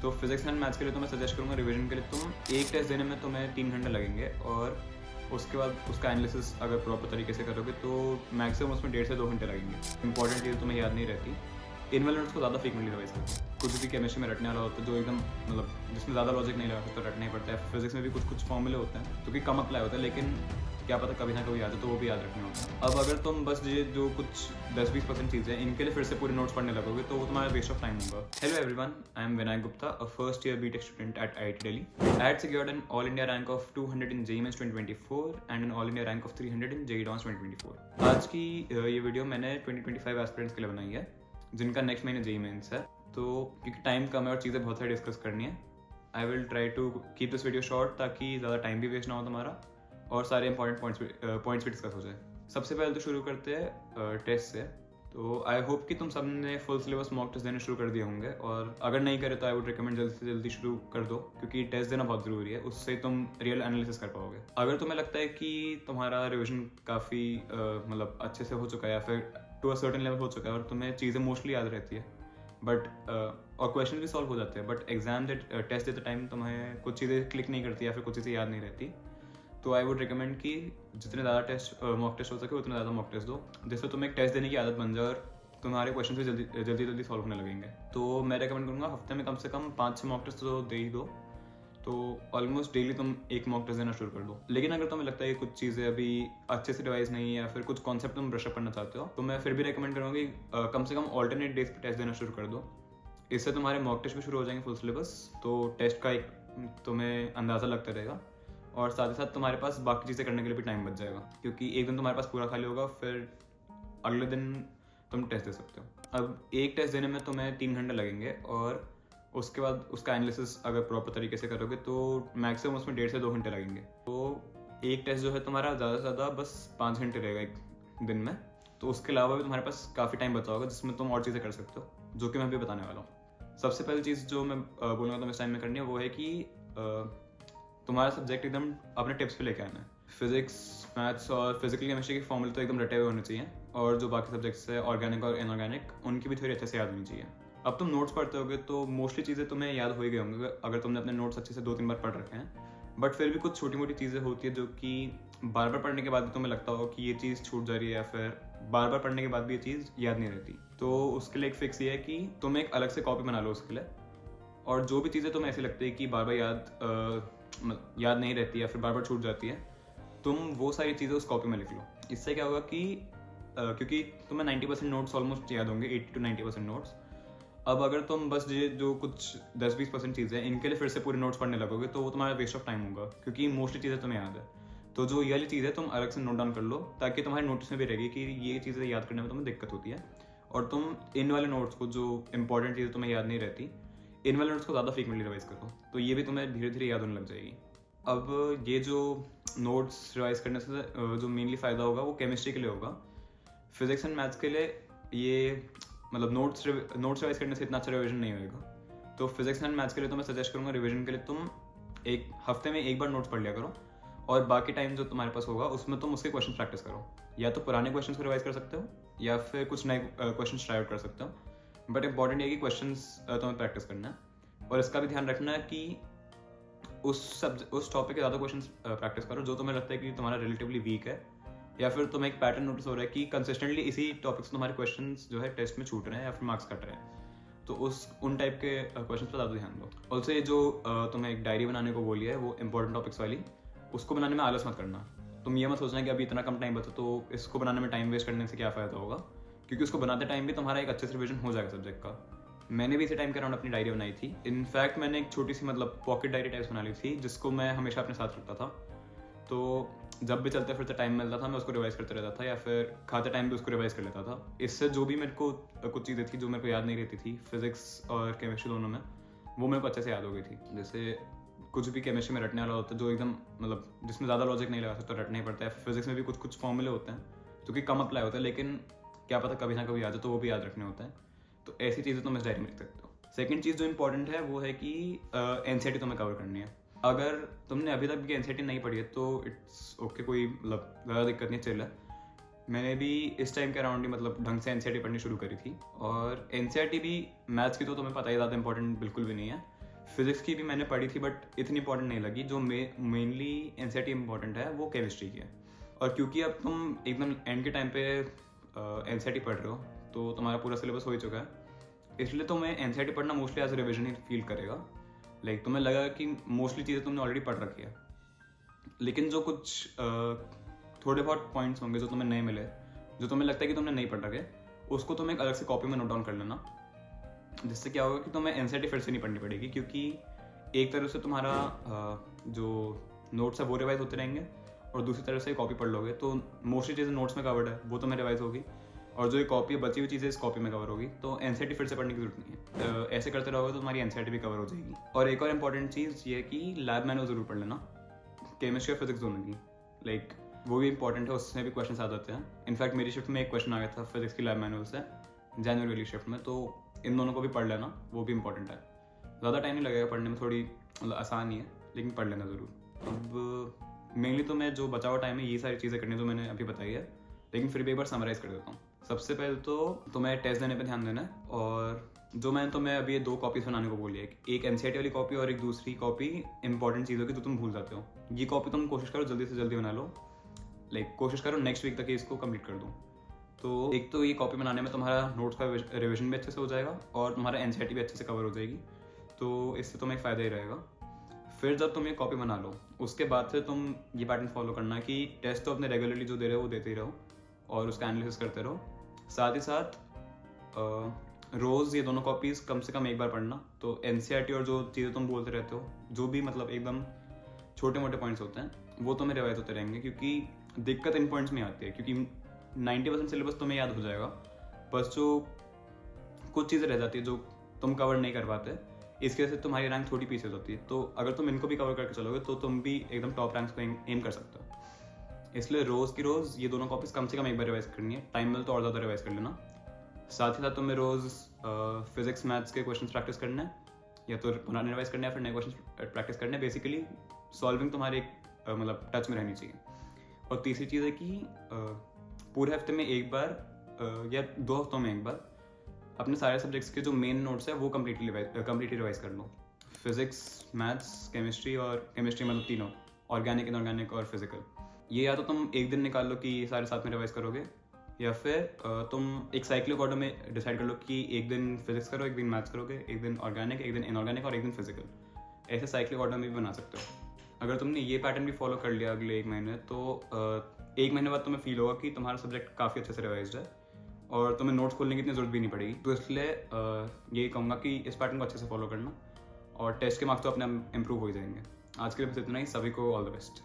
तो physics and maths के लिए तो मैं सजेस्ट करूँगा रिवीजन के लिए तुम एक टेस्ट देने में तुम्हें 3 घंटे लगेंगे और उसके बाद उसका एनालिसिस अगर प्रॉपर तरीके से करोगे तो मैक्सिमम उसमें 1.5 से 2 घंटे लगेंगे। इंपॉर्टेंट चीज़ तुम्हें याद नहीं रहती। इनवेलेंट्स को ज़्यादा फ्रीक्वेंटली रिवाइज करो। कुछ भी केमिस्ट्री में रटने वाला होता है जो एकदम मतलब जिसमें ज़्यादा लॉजिक नहीं लगा सकता, रटना ही पड़ता है। फिजिक्स में भी कुछ फॉर्मूले होते हैं जो कि कम अप्लाई होता है, लेकिन क्या पता कभी ना कभी याद है तो वो भी याद रखने होता है। अब अगर तुम बस ये जो कुछ 10-20% चीज़ें हैं इनके लिए फिर से पूरे नोट्स पढ़ने लगोगे तो वो तुम्हारा वेस्ट ऑफ टाइम होगा। Hello everyone, I am Vinayak Gupta, a first year BTech student at IIT Delhi. I had secured an all India rank of 200 in JEE Mains 2024 and an all India rank of 300 in JEE Advanced 2024. आज की ये video मैंने 2025 aspirants के लिए बनाई है जिनका next महीने JEE Mains है। तो क्योंकि टाइम कम है और चीज़ें बहुत सारी डिस्कस करनी है, I will try to keep this video short ताकि ज़्यादा टाइम भी वेस्ट ना हो तुम्हारा और सारे इंपॉर्टेंट पॉइंट्स भी डिस्कस हो जाए। सबसे पहले तो शुरू करते हैं टेस्ट से। तो आई होप कि तुम सबने फुल सिलेबस मॉक टेस्ट देने शुरू कर दिए होंगे और अगर नहीं करे तो आई वुड रिकमेंड जल्दी से जल्दी शुरू कर दो क्योंकि टेस्ट देना बहुत ज़रूरी है, उससे तुम रियल एनालिसिस कर पाओगे। अगर तुम्हें लगता है कि तुम्हारा रिविजन काफ़ी मतलब अच्छे से हो चुका है या फिर टू अ सर्टेन लेवल हो चुका है और तुम्हें चीज़ें मोस्टली याद रहती है बट और क्वेश्चन भी सॉल्व हो जाते हैं, बट एग्जाम टेस्ट देते टाइम तुम्हें कुछ चीज़ें क्लिक नहीं करती या फिर कुछ चीज़ें याद नहीं रहती, तो आई वुड रिकमेंड कि जितने ज़्यादा टेस्ट मॉक टेस्ट हो सके उतने ज़्यादा मॉक टेस्ट दो, जिससे तुम्हें एक टेस्ट देने की आदत बन जाए और तुम्हारे क्वेश्चन भी जल्दी सॉल्व होने लगेंगे। तो मैं रेकमेंड करूँगा हफ्ते में कम से कम 5-6 मॉक टेस्ट तो दे ही दो, तो ऑलमोस्ट डेली तुम एक मॉक टेस्ट देना शुरू कर दो। लेकिन अगर तुम्हें लगता है कि कुछ चीज़ें अभी अच्छे से रिवाइज नहीं है या फिर कुछ कॉन्सेप्ट तुम ब्रशअप करना चाहते हो तो मैं फिर भी रेकमेंड करूँगा कि कम से कम ऑल्टरनेट डेज पे टेस्ट देना शुरू कर दो। इससे तुम्हारे मॉक टेस्ट भी शुरू हो जाएंगे फुल सिलेबस, तो टेस्ट का एक तुम्हें अंदाज़ा लगता रहेगा और साथ ही साथ तुम्हारे पास बाकी चीज़ें करने के लिए भी टाइम बच जाएगा क्योंकि एक दिन तुम्हारे पास पूरा खाली होगा, फिर अगले दिन तुम टेस्ट दे सकते हो। अब एक टेस्ट देने में तुम्हें 3 घंटे लगेंगे और उसके बाद उसका एनालिसिस अगर प्रॉपर तरीके से करोगे तो मैक्सिमम उसमें 1.5 से 2 घंटे लगेंगे। तो एक टेस्ट जो है तुम्हारा ज़्यादा से ज़्यादा बस 5 घंटे रहेगा एक दिन में, तो उसके अलावा भी तुम्हारे पास काफ़ी टाइम बचा होगा जिसमें तुम और चीज़ें कर सकते हो जो कि मैं भी बताने वाला हूँ। सबसे पहली चीज़ जो मैं बोलूँगा तुम्हें इस टाइम में करनी है वो है कि तुम्हारा सब्जेक्ट एकदम अपने टिप्स पे लेके आना है। फिजिक्स, मैथ्स और फिजिकल केमिस्ट्री के फॉर्मूले तो एकदम रटे हुए होने चाहिए और जो बाकी सब्जेक्ट्स है ऑर्गेनिक और इनऑर्गेनिक उनकी भी थोड़ी अच्छे से याद होनी चाहिए। अब तुम नोट्स पढ़ते होगे तो मोस्टली चीज़ें तुम्हें याद हो ही गए होंगे अगर तुमने अपने नोट्स अच्छे से 2-3 बार पढ़ रखे हैं, बट फिर भी कुछ छोटी मोटी चीज़ें होती है जो कि बार बार पढ़ने के बाद भी तुम्हें लगता हो कि ये चीज़ छूट जा रही है या फिर बार बार पढ़ने के बाद भी ये चीज़ याद नहीं रहती। तो उसके लिए एक फिक्स ये है कि तुम एक अलग से कॉपी बना लो उसके लिए, और जो भी चीज़ें तुम्हें ऐसी लगती है कि बार बार याद नहीं रहती या फिर बार बार छूट जाती है, तुम वो सारी चीज़ें उस कॉपी में लिख लो। इससे क्या होगा कि क्योंकि तुम्हें 90% नोट्स ऑलमोस्ट याद होंगे, 80 to 90% नोट्स। अब अगर तुम बस ये जो कुछ 10-20% चीज़ें हैं इनके लिए फिर से पूरे नोट्स पढ़ने लगोगे तो वो तुम्हारा वेस्ट ऑफ टाइम होगा क्योंकि मोस्टली चीज़ें तुम्हें याद है। तो जो ये वाली चीज़ है तुम अलग से नोट डाउन कर लो ताकि तुम्हारे नोट्स में भी रहेगी कि ये चीज़ें याद करने में तुम्हें दिक्कत होती है और तुम इन वाले नोट्स को जो इंपॉर्टेंट चीज़ें तुम्हें याद नहीं रहती इन वाले नोट्स को ज़्यादा फ्रीक्वेंटली रिवाइज करो, तो ये भी तुम्हें धीरे धीरे याद होने लग जाएगी। अब ये जो नोट्स रिवाइज करने से जो मेनली फ़ायदा होगा वो केमिस्ट्री के लिए होगा। फिजिक्स एंड मैथ्स के लिए ये मतलब नोट्स रिवाइज करने से इतना अच्छा रिवीजन नहीं होगा। तो फिजिक्स एंड मैथ्स के लिए तो मैं सजेस्ट करूँगा रिवीजन के लिए तुम एक हफ्ते में एक बार नोट्स पढ़ लिया करो और बाकी टाइम जो तुम्हारे पास होगा उसमें तुम उसके क्वेश्चन प्रैक्टिस करो। या तो पुराने क्वेश्चन को रिवाइज कर सकते हो या फिर कुछ नए क्वेश्चन ट्राई आउट कर सकते हो, बट इंपॉर्टेंट है कि क्वेश्चन तुम्हें प्रैक्टिस करना है और इसका भी ध्यान रखना है कि उस टॉपिक के ज़्यादा क्वेश्चन प्रैक्टिस करो जो तुम्हें लगता है कि तुम्हारा रिलेटिवली वीक है या फिर तुम्हें एक पैटर्न नोटिस हो रहा है कि कंसिस्टेंटली इसी टॉपिक से तुम्हारे क्वेश्चंस जो है टेस्ट में छूट रहे हैं या फिर मार्क्स कट रहे हैं, तो उन टाइप के क्वेश्चन पर ज़्यादा ध्यान दो। ऑल्सो ये जो तुम्हें एक डायरी बनाने को बोली है वो इंपॉर्टेंट टॉपिक्स वाली, उसको बनाने में आलस मत करना। तुम ये मत सोचना कि अभी इतना कम टाइम बचा तो इसको बनाने में टाइम वेस्ट करने से क्या फ़ायदा होगा, क्योंकि उसको बनाते टाइम भी तुम्हारा एक अच्छे से रिविजन हो जाएगा सब्जेक्ट का। मैंने भी इसी टाइम के अराउंड अपनी डायरी बनाई थी। इनफैक्ट मैंने एक छोटी सी मतलब पॉकेट डायरी टाइप्स बना ली थी जिसको मैं हमेशा अपने साथ रखता था, तो जब भी चलते फिरते टाइम मिलता था मैं उसको रिवाइज करते रहता था या फिर खाते टाइम भी उसको रिवाइज कर लेता था। इससे जो भी मेरे को कुछ चीज़ें थी जो मेरे को याद नहीं रहती थी फिजिक्स और केमिस्ट्री दोनों में, वो मेरे को अच्छे से याद हो गई थी। जैसे कुछ भी केमिस्ट्री में रटने वाला होता है जो एकदम मतलब जिसमें ज़्यादा लॉजिक नहीं लगा सकता, रटना ही पड़ता है। फिजिक्स में भी कुछ फॉर्मूले होते हैं जो कि कम अप्लाई होता है, लेकिन क्या पता कभी ना कभी याद है तो वो भी याद रखने होते हैं। तो ऐसी चीज़ें तुम इस डायरी में लिख सकते हो। सेकंड चीज़ जो इंपॉर्टेंट है वो है कि एनसीईआरटी तुम्हें कवर करनी है। अगर तुमने अभी तक भी एनसीईआरटी नहीं पढ़ी है तो इट्स ओके, कोई मतलब ज़्यादा दिक्कत नहीं, चिल है। मैंने भी इस टाइम के अराउंड ही मतलब ढंग से एनसीईआरटी पढ़नी शुरू करी थी, और एनसीईआरटी भी मैथ्स की तो तुम्हें पता ही ज़्यादा इंपॉर्टेंट बिल्कुल भी नहीं है, फिज़िक्स की भी मैंने पढ़ी थी बट इतनी इंपॉर्टेंट नहीं लगी। जो मेनली एनसीईआरटी इंपॉर्टेंट है वो केमिस्ट्री की है। और क्योंकि अब तुम एकदम एंड के टाइम पे एनसीईआरटी पढ़ रहे हो तो तुम्हारा पूरा सिलेबस हो ही चुका है, इसलिए तुम्हें एनसीईआरटी पढ़ना मोस्टली एज रिविजन ही फील करेगा। लाइक तुम्हें लगा कि मोस्टली चीज़ें तुमने ऑलरेडी पढ़ रखी है, लेकिन जो कुछ थोड़े बहुत पॉइंट्स होंगे जो तुम्हें नहीं मिले, जो तुम्हें लगता है कि तुमने नहीं पढ़ रखे, उसको तुम्हें एक अलग से कॉपी में नोट डाउन कर लेना। जिससे क्या होगा कि तुम्हें एनसीईआरटी फिर से नहीं पढ़नी पड़ेगी, क्योंकि एक तरह से तुम्हारा जो नोट्स है वो रिवाइज होते रहेंगे और दूसरी तरफ से कॉपी पढ़ लोगे तो मोस्टली चीज़ें नोट्स में कवर्ड है वो तुम्हें रिवाइज होगी, और जो ये कॉपी बची हुई चीज़ें इस कॉपी में कवर होगी। तो एनसीईआरटी फिर से पढ़ने की जरूरत नहीं है। ऐसे करते रहोगे तो तुम्हारी एनसीईआरटी भी कवर हो जाएगी। और एक और इंपॉर्टेंट चीज़ ये है कि लैब मैनुअल जरूर पढ़ लेना, केमिस्ट्री और फिजिक्स दोनों की। लाइक वो भी इंपॉर्टेंट है, उसमें भी क्वेश्चन आ जाते हैं। इनफैक्ट मेरी शिफ्ट में एक क्वेश्चन आ गया था फिजिक्स की लैब मैनुअल से जनवरी वाली शिफ्ट में, तो इन दोनों को भी पढ़ लेना, वो भी इंपॉर्टेंट है। ज़्यादा टाइम नहीं लगेगा पढ़ने में, थोड़ी मतलब आसान ही है, लेकिन पढ़ लेना ज़रूर। अब मेनली तो मैं जो बचा हुआ टाइम है ये सारी चीज़ें करनी जो मैंने अभी बताई है, लेकिन फिर भी एक बार समराइज़ कर देता हूँ। सबसे पहले तो तुम्हें टेस्ट देने पे ध्यान देना है, और जो मैंने तुम्हें अभी ये 2 कॉपीज बनाने को बोली है, एक एनसीईआरटी वाली कॉपी और एक दूसरी कॉपी इंपॉर्टेंट चीज़ों की जो तुम भूल जाते हो। ये कॉपी तुम कोशिश करो जल्दी से जल्दी बना लो, लाइक कोशिश करो नेक्स्ट वीक तक इसको कंप्लीट कर दूँ। तो एक तो ये कॉपी बनाने में तुम्हारा नोट्स का रिविजन भी अच्छे से हो जाएगा और तुम्हारा एनसीईआरटी भी अच्छे से कवर हो जाएगी, तो इससे तुम्हें एक फ़ायदा ही रहेगा। फिर जब तुम ये कॉपी बना लो उसके बाद से तुम ये पैटर्न फॉलो करना कि टेस्ट तो अपने रेगुलरली जो दे रहे हो वो देते ही रहो और उसका एनालिसिस करते रहो। साथ ही साथ रोज़ ये दोनों कॉपीज़ कम से कम एक बार पढ़ना। तो एनसीईआरटी और जो चीज़ें तुम बोलते रहते हो, जो भी मतलब एकदम छोटे मोटे पॉइंट्स होते हैं, वो तुम्हें रिवाइज होते रहेंगे, क्योंकि दिक्कत इन पॉइंट्स में आती है। क्योंकि 90% सिलेबस तुम्हें याद हो जाएगा, बस जो कुछ चीज़ें रह जाती है जो तुम कवर नहीं कर पाते, इसकी वजह से तुम्हारी रैंक थोड़ी पीछे हो जाती है। तो अगर तुम इनको भी कवर करके चलोगे तो तुम भी एकदम टॉप रैंक्स को एम कर सकते हो। इसलिए रोज़ की रोज़ ये दोनों कॉपीज़ कम से कम एक बार रिवाइज करनी है। टाइम मिले तो और ज़्यादा रिवाइज कर लेना। साथ ही साथ तुम्हें रोज़ फिजिक्स मैथ्स के क्वेश्चन प्रैक्टिस करना है, या तो पुराने रिवाइज करना है या फिर नए क्वेश्चन प्रैक्टिस करने हैं। बेसिकली सॉल्विंग तुम्हारे मतलब टच में रहनी चाहिए। और तीसरी चीज़ है कि पूरे हफ्ते में एक बार या 2 हफ्तों में एक बार अपने सारे सब्जेक्ट्स के जो मेन नोट्स है वो कम्प्लीटली रिवाइज कर लो। फिजिक्स, मैथ्स, केमिस्ट्री, और केमिस्ट्री मतलब तीनों, ऑर्गेनिक, इनऑर्गेनिक और फिजिकल। ये या तो तुम एक दिन निकाल लो कि ये सारे साथ में रिवाइज करोगे, या फिर तुम एक साइक्लिक ऑर्डर में डिसाइड कर लो कि एक दिन फिजिक्स करो, एक दिन मैथ्स करोगे, एक दिन ऑर्गेनिक, एक दिन इनऑर्गेनिक और एक दिन फिजिकल। ऐसे साइक्लिक ऑर्डर में भी बना सकते हो। अगर तुमने ये पैटर्न भी फॉलो कर लिया अगले 1 महीने, तो 1 महीने बाद तुम्हें फील होगा कि तुम्हारा सब्जेक्ट काफ़ी अच्छे से रिवाइज्ड है और तुम्हें नोट्स खोलने की इतनी जरूरत भी नहीं पड़ेगी। तो इसलिए यही कहूँगा कि इस पैटर्न को अच्छे से फॉलो करना, और टेस्ट के मार्क्स तो अपने इम्प्रूव हो ही जाएंगे। आज के लिए बस इतना ही। सभी को ऑल द बेस्ट।